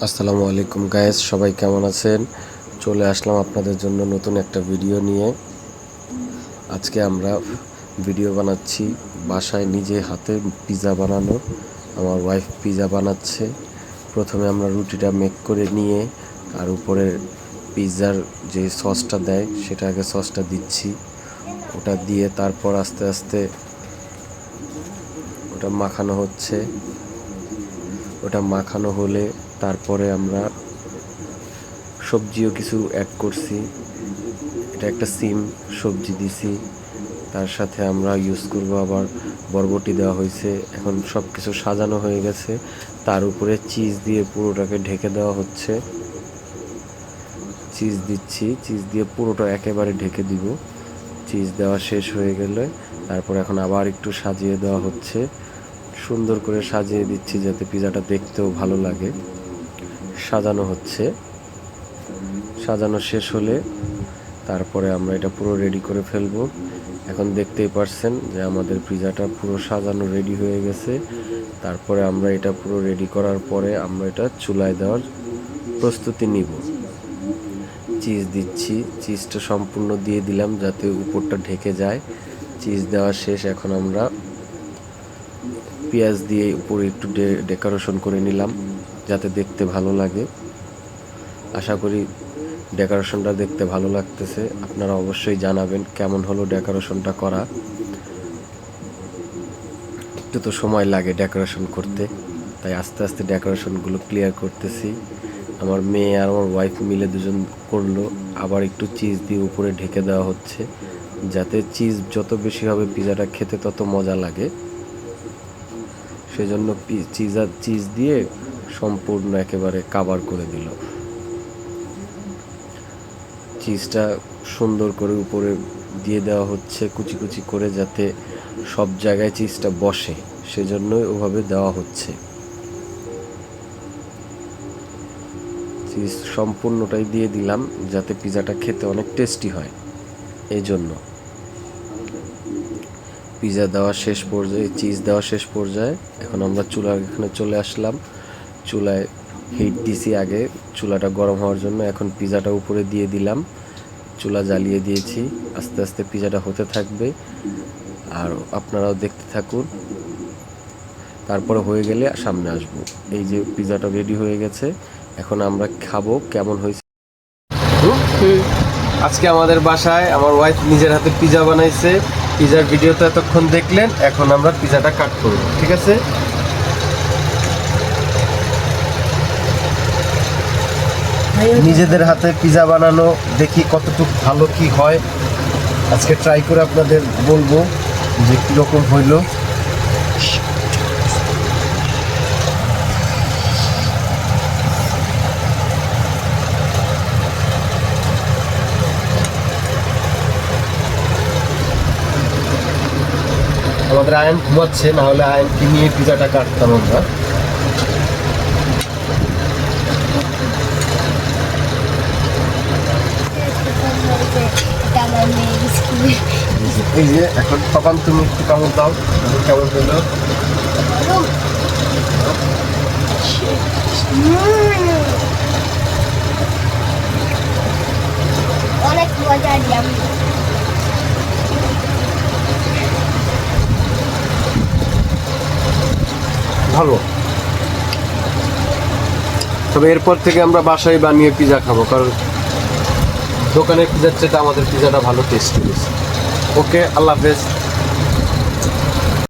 আসসালামু আলাইকুম গাইস, সবাই কেমন আছেন? চলে আসলাম আপনাদের জন্য নতুন একটা ভিডিও নিয়ে। আজকে আমরা ভিডিও বানাচ্ছি বাসায় নিজে হাতে পিৎজা বানানো। আমার ওয়াইফ পিৎজা বানাচ্ছে। প্রথমে আমরা রুটিটা মেক করে নিয়ে আর উপরে পিৎজার যে সসটা দেয় সেটা আগে সসটা দিচ্ছি। ওটা দিয়ে তারপর আস্তে আস্তে ওটা মাখানো হচ্ছে। ওটা মাখানো হলে তারপরে আমরা সবজিও কিছু অ্যাড করছি। এটা একটা সিম সবজি দিছি, তার সাথে আমরা ইউজ করব আবার বরবটি দেওয়া হয়েছে। এখন সব কিছু সাজানো হয়ে গেছে, তার উপরে চিজ দিয়ে পুরোটাকে ঢেকে দেওয়া হচ্ছে। চিজ দিচ্ছি, চিজ দিয়ে পুরোটা একেবারে ঢেকে দিব। চিজ দেওয়া শেষ হয়ে গেলে তারপর এখন আবার একটু সাজিয়ে দেওয়া হচ্ছে। সুন্দর করে সাজিয়ে দিচ্ছি যাতে পিৎজাটা দেখতেও ভালো লাগে। সাজানো হচ্ছে। সাজানো শেষ হলে তারপরে আমরা এটা পুরো রেডি করে ফেলবো। এখন দেখতেই পারছেন যে আমাদের পিৎজাটা পুরো সাজানো রেডি হয়ে গেছে। তারপরে আমরা এটা পুরো রেডি করার পরে আমরা এটা চুলায় দেওয়ার প্রস্তুতি নিব। চিজ দিচ্ছি, চিজটা সম্পূর্ণ দিয়ে দিলাম যাতে উপরটা ঢেকে যায়। চিজ দেওয়া শেষ। এখন আমরা পেঁয়াজ দিয়ে উপরে একটু ডেকোরেশন করে নিলাম যাতে দেখতে ভালো লাগে। আশা করি ডেকোরেশনটা দেখতে ভালো লাগতেছে। আপনারা অবশ্যই জানাবেন কেমন হলো ডেকোরেশনটা করা। একটু তো সময় লাগে ডেকোরেশন করতে, তাই আস্তে আস্তে ডেকোরেশনগুলো ক্লিয়ার করতেছি। আমার মেয়ে আর আমার ওয়াইফ মিলে দুজন করলো। আবার একটু চিজ দিয়ে উপরে ঢেকে দেওয়া হচ্ছে যাতে চিজ যত বেশি হবে পিৎজাটা খেতে তত মজা লাগে। সেজন্য চিজ দিয়ে সম্পূর্ণ একেবারে কাভার করে দিল। চিজটা সুন্দর করে উপরে দিয়ে দেওয়া হচ্ছে কুচি কুচি করে যাতে সব জায়গায় চিজটা বসে, সেজন্যই ওভাবে দেওয়া হচ্ছে। চিজ সম্পূর্ণটাই দিয়ে দিলাম যাতে পিৎজাটা খেতে অনেক টেস্টি হয়। এই জন্য পিৎজা দেওয়া শেষ পর্যায়ে, চিজ দেওয়া শেষ পর্যায়ে এখন আমরা চুলার এখানে চলে আসলাম। চুলায় হিট দিছি আগে চুলাটা গরম হওয়ার জন্য। এখন পিৎজাটা উপরে দিয়ে দিলাম। চুলা জ্বালিয়ে দিয়েছি। আস্তে আস্তে পিৎজাটা হতে থাকবে আর আপনারাও দেখতে থাকুন। তারপরে হয়ে গেলে সামনে আসবো। এই যে পিৎজাটা রেডি হয়ে গেছে, এখন আমরা খাবো কেমন হয়েছে। আজকে আমাদের বাসায় আমার ওয়াইফ নিজের হাতে পিৎজা বানাইছে। পিৎজার ভিডিওটা এতক্ষণ দেখলেন, এখন আমরা পিৎজাটা কাট করব, ঠিক আছে? নিজেদের হাতে পিৎজা বানানো, দেখি কতটুকু ভালো কি হয়। আজকে ট্রাই করে আপনাদের বলবো যে কীরকম হইল। আমাদের আয়ন ঘুমাচ্ছে, না হলে আয়নকে নিয়ে পিৎজাটা কাটতাম আমরা। এই যে এখন তখন তুমি একটু কামড় দাও, কেমন হইল? অনেক মজা দিলাম। ভালো। তবে এরপর থেকে আমরা বাসায় বানিয়ে পিৎজা খাবো, কারণ দোকানের পিৎজার চেয়ে আমাদের পিৎজাটা ভালো টেস্টি হয়েছে। ওকে, আল্লাহ হাফেজ।